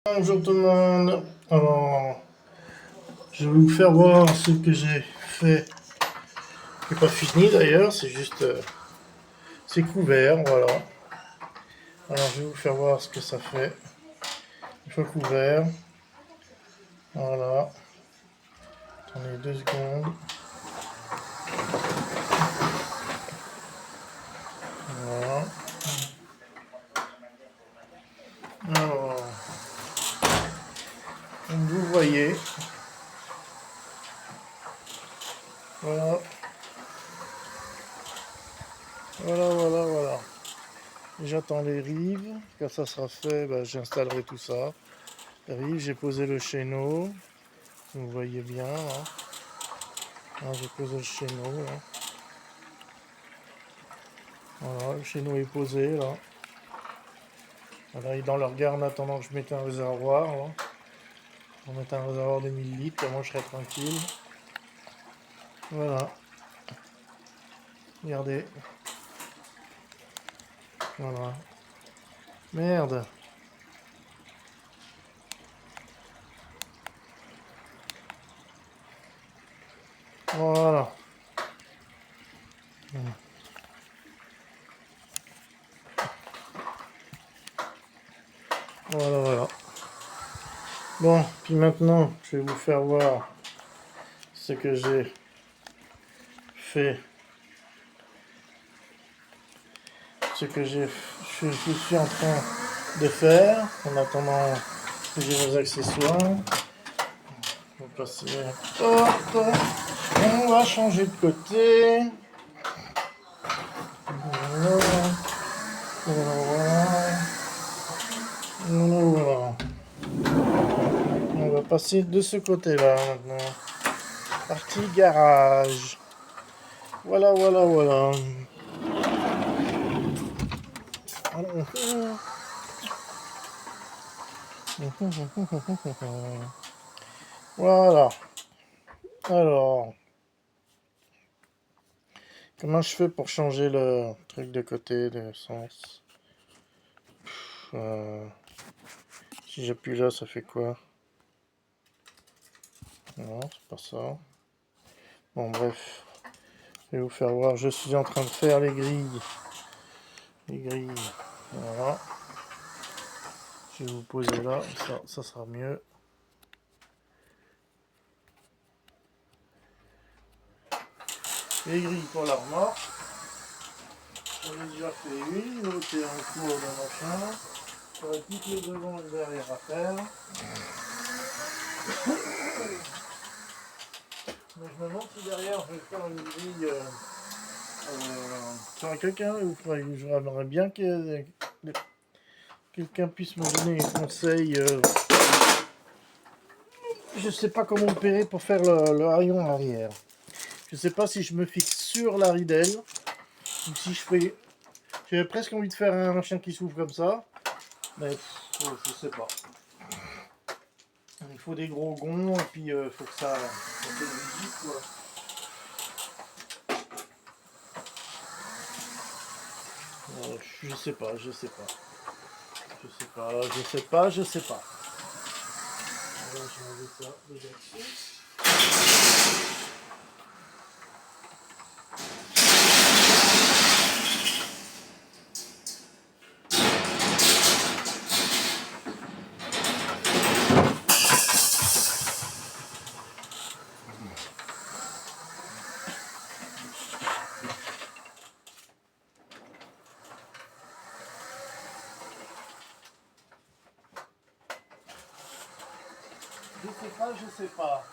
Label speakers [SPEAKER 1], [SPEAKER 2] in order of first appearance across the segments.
[SPEAKER 1] Bonjour tout le monde. Alors, je vais vous faire voir ce que j'ai fait. Qui n'est pas fini d'ailleurs, c'est juste, c'est couvert, voilà. Alors, je vais vous faire voir ce que ça fait. Une fois couvert, voilà. Attendez 2 secondes. Voilà. Alors, comme vous voyez, voilà, voilà. J'attends les rives. Quand ça sera fait, ben, j'installerai tout ça. Les rives, j'ai posé le chéneau. Vous voyez bien, là. Là, j'ai posé le chéneau, là. Voilà, le chéneau est posé, là. Voilà, il est dans le regard en attendant que je mette un réservoir, là. On va mettre un réservoir de 1000 litres, moi je serai tranquille. Voilà. Regardez. Voilà. Merde. Voilà. Voilà. Bon, puis maintenant, je vais vous faire voir ce que j'ai fait. Je suis en train de faire en attendant que j'ai mes accessoires. On va passer. Hop. On va changer de côté. Voilà. On va passer de ce côté-là maintenant. Partie garage. Voilà. Voilà. Alors, comment je fais pour changer le truc de côté de sens? Si j'appuie là, ça fait quoi? Non, c'est pas ça. Bon, bref. Je vais vous faire voir. Je suis en train de faire les grilles. Voilà. Je vais vous poser là. Ça sera mieux. Les grilles pour la remorque. J'en ai déjà fait une. L'autre est en cours de machin. J'aurais toutes les devant et derrière à faire. Mais je me demande si derrière je vais faire une grille. Sur quelqu'un, j'aimerais bien que quelqu'un puisse me donner un conseil. Je sais pas comment opérer pour faire le rayon arrière. Je sais pas si je me fixe sur la ridelle ou si je fais. J'avais presque envie de faire un machin qui s'ouvre comme ça, mais je sais pas. Il faut des gros gonds et puis il faut que ça fait rigide quoi. Je sais pas. On va changer ça déjà dessus. Je sais pas.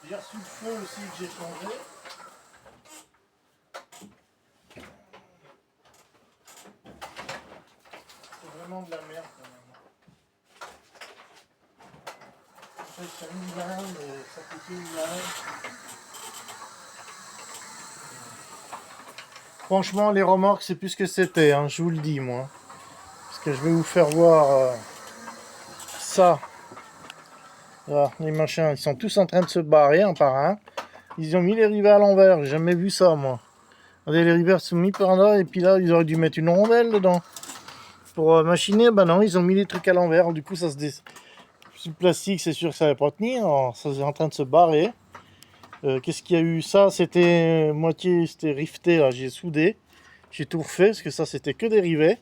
[SPEAKER 1] J'ai reçu le feu aussi que j'ai changé. C'est vraiment de la merde quand même. En fait, ça me dit mais ça coûte une blinde. Franchement, les remorques, c'est plus ce que c'était, hein, je vous le dis, moi. Parce que je vais vous faire voir ça. Là, les machins, ils sont tous en train de se barrer un par un. Ils ont mis les rivets à l'envers, j'ai jamais vu ça, moi. Regardez, les rivets sont mis par là, et puis là, ils auraient dû mettre une rondelle dedans. pour machiner, bah non, ils ont mis les trucs à l'envers. Du coup, ça se le plastique, c'est sûr que ça va pas tenir. Alors, ça c'est en train de se barrer. Qu'est-ce qu'il y a eu? Ça, c'était moitié, c'était rifté, là, j'ai soudé. J'ai tout refait, parce que ça, c'était que des rivets.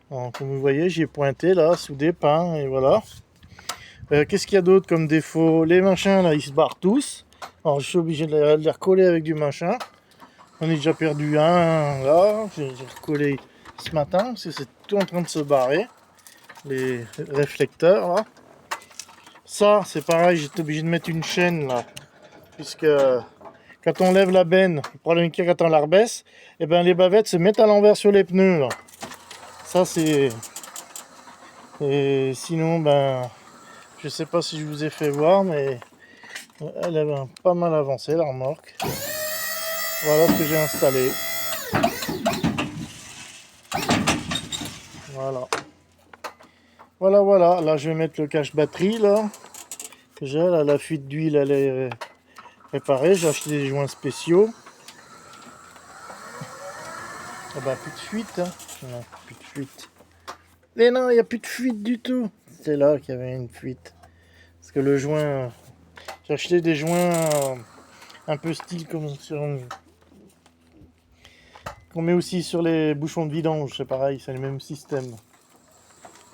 [SPEAKER 1] Alors, comme vous voyez, j'ai pointé, là, soudé, peint, et voilà. Qu'est-ce qu'il y a d'autre comme défaut? Les machins, là, ils se barrent tous. Alors, je suis obligé de les recoller avec du machin. J'en ai déjà perdu un, là. J'ai recollé ce matin, parce que c'est tout en train de se barrer. Les réflecteurs, là. Ça, c'est pareil, j'étais obligé de mettre une chaîne, là. Puisque quand on lève la benne, le problème qu'il y a quand on la rebaisse, et ben les bavettes se mettent à l'envers sur les pneus, là. Ça, c'est... Et sinon, ben... Je sais pas si je vous ai fait voir, mais... Elle avait pas mal avancé, la remorque. Voilà ce que j'ai installé. Voilà. Voilà, voilà. Là, je vais mettre le cache batterie, là. Que j'ai, là, la fuite d'huile, elle est réparée. J'ai acheté des joints spéciaux. Ah bah, plus de fuite, hein. Non, plus de fuite. Mais non, il n'y a plus de fuite du tout. C'est là qu'il y avait une fuite. Parce que le joint... J'ai acheté des joints un peu style comme sur... qu'on met aussi sur les bouchons de vidange. C'est pareil, c'est le même système.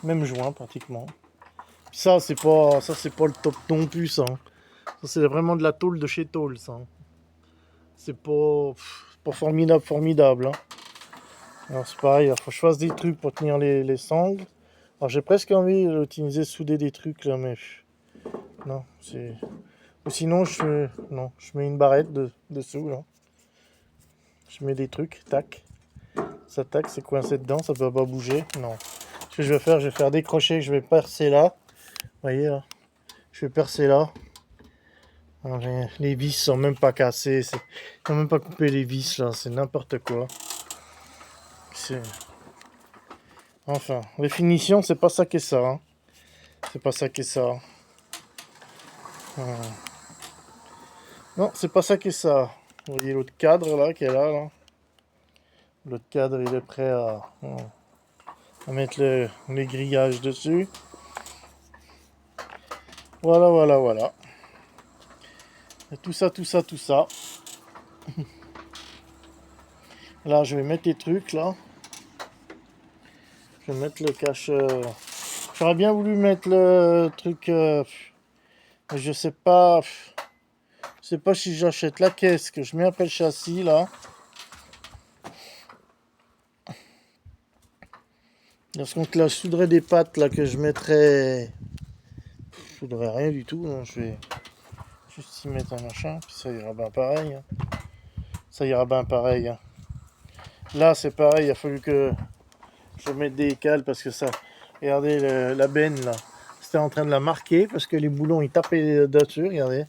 [SPEAKER 1] Même joint, pratiquement. Ça, c'est pas le top non plus, ça. Ça, c'est vraiment de la tôle de chez Tôle, ça. C'est pas formidable, formidable. Hein. Alors, c'est pareil, il faut que je fasse des trucs pour tenir les sangles. Alors, j'ai presque envie d'utiliser souder des trucs, là, mais... Non, c'est... Ou sinon, non, je mets une barrette dessous, là. Je mets des trucs, tac. Ça, tac, c'est coincé dedans, ça peut pas bouger. Non. Ce que je vais faire des crochets, je vais percer là. Vous voyez, là. Je vais percer là. Alors, les vis sont même pas cassées. Ils n'ont même pas coupé les vis, là. C'est n'importe quoi. Enfin, les finitions, c'est pas ça qu'est ça. Hein. C'est pas ça qu'est ça. Non, c'est pas ça qu'est ça. Vous voyez l'autre cadre, là, qui est là, là. L'autre cadre, il est prêt à mettre les grillages dessus. Voilà, voilà, voilà. Et tout ça, tout ça, tout ça. Là, je vais mettre les trucs, là. Je vais mettre le cache... J'aurais bien voulu mettre le truc... mais je sais pas... Je sais pas si j'achète la caisse que je mets après le châssis, là. Lorsqu'on là, je soudrais des pattes, là, que je mettrais... Je soudrais rien du tout, non, je vais juste y mettre un machin, puis ça ira bien pareil. Hein. Ça ira bien pareil. Hein. Là, c'est pareil, il a fallu que je mette des cales parce que ça... Regardez la benne, là. C'était en train de la marquer parce que les boulons, ils tapaient dessus, regardez.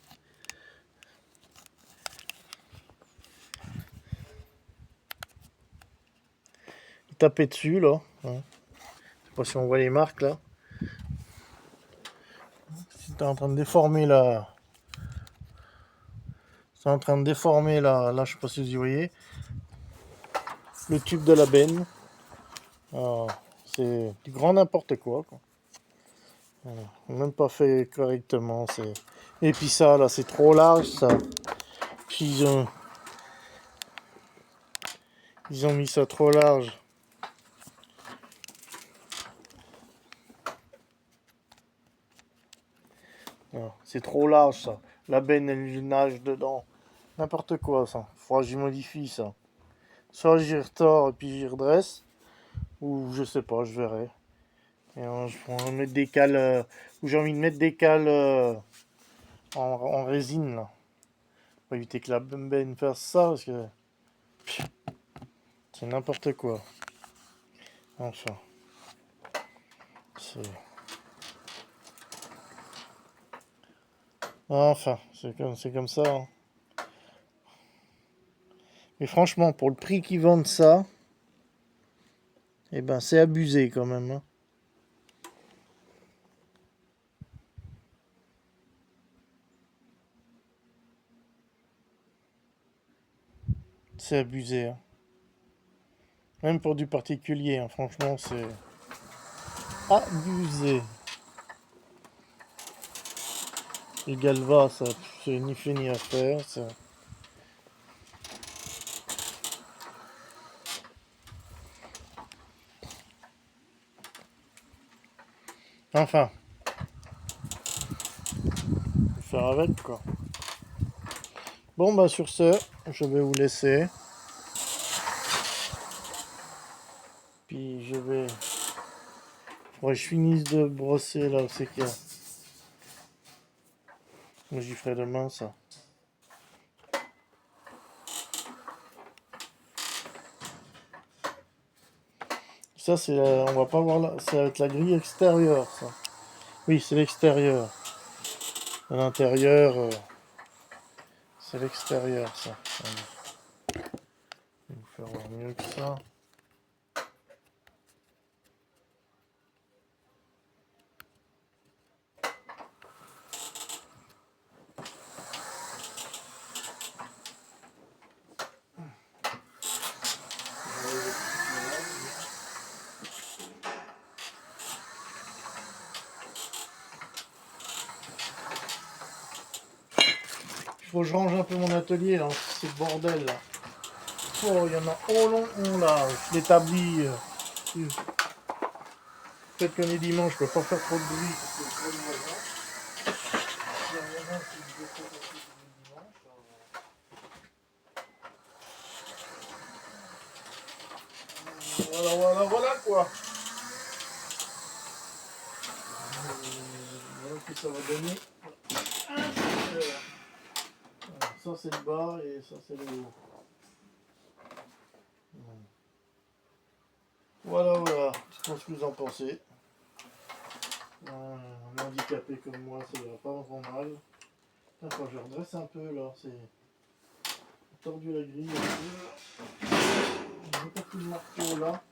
[SPEAKER 1] Ils tapaient dessus, là. Hein. Je sais pas si on voit les marques, là. C'était en train de déformer la... C'est en train de déformer là, je sais pas si vous y voyez, le tube de la benne. C'est du grand n'importe quoi. Voilà. Même pas fait correctement. Et puis ça, là, c'est trop large, ça. Puis ils ont mis ça trop large. C'est trop large, ça. La benne, elle nage dedans. N'importe quoi, ça. Faudra que j'y modifie, ça. Soit j'y retors et puis j'y redresse. Ou je sais pas, je verrai. Et je vais mettre des cales... ou j'ai envie de mettre des cales en résine, là. Pour éviter que la benne fasse ça, parce que... C'est n'importe quoi. Enfin. Enfin, c'est comme ça. Hein. Mais franchement, pour le prix qu'ils vendent ça, eh ben c'est abusé quand même. Hein. C'est abusé. Hein. Même pour du particulier, hein. Franchement, c'est... abusé. Les Galva, ça, c'est ni fait ni à faire. Ça. Enfin, faut faire avec quoi. Bon bah sur ce, je vais vous laisser. Puis je vais. Faudrait que je finisse de brosser là où c'est qu'il y a. Moi j'y ferai demain ça. Ça c'est on va pas voir là. Ça va être la grille extérieure ça. Oui c'est l'extérieur. À l'intérieur, c'est l'extérieur ça. Allez. Je vais vous faire voir mieux que ça. Il faut que je range un peu mon atelier là, c'est le bordel là. Oh, il y en a au long, on là. Je l'établis. Peut-être qu'on est dimanche, je peux pas faire trop de bruit parce que c'est le voisin. Il y a un voisin qui me décide un peu du dimanche. Voilà quoi. Voilà ce que ça va donner. Ça c'est le bas et ça c'est le haut. Voilà. Je pense que vous en pensez. Un handicapé comme moi, ça va pas vraiment mal. Quand je redresse un peu là, c'est tordu la grille un peu. Je mets pas tout le marteau là.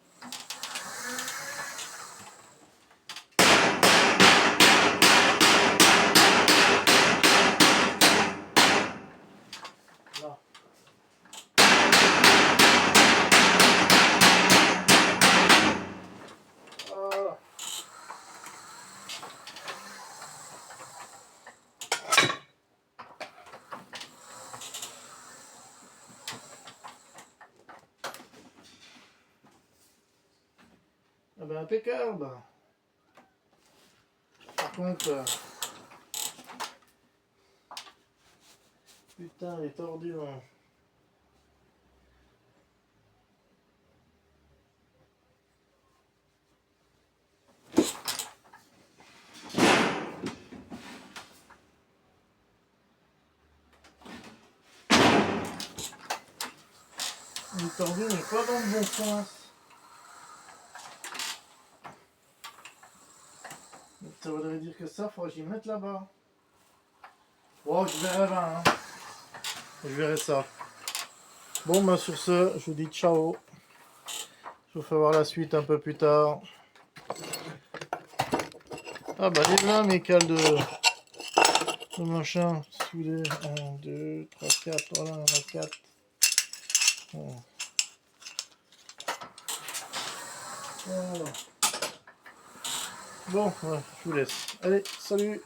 [SPEAKER 1] Là. Voilà. Ah ben impeccable. Par contre, putain, il est tordu. Hein. Il est tordu, mais pas dans le bon sens. Donc, ça voudrait dire que ça, faudrait que j'y mette là-bas. Bon, je verrai bien. Hein. Je verrai ça. Bon, bah sur ce, je vous dis ciao. Je vous fais voir la suite un peu plus tard. Ah bah déjà mes cales de machin soudés. 1, 2, 3, 4. Voilà, on a 4. Bon. Voilà. Bon, ouais, je vous laisse. Allez, salut!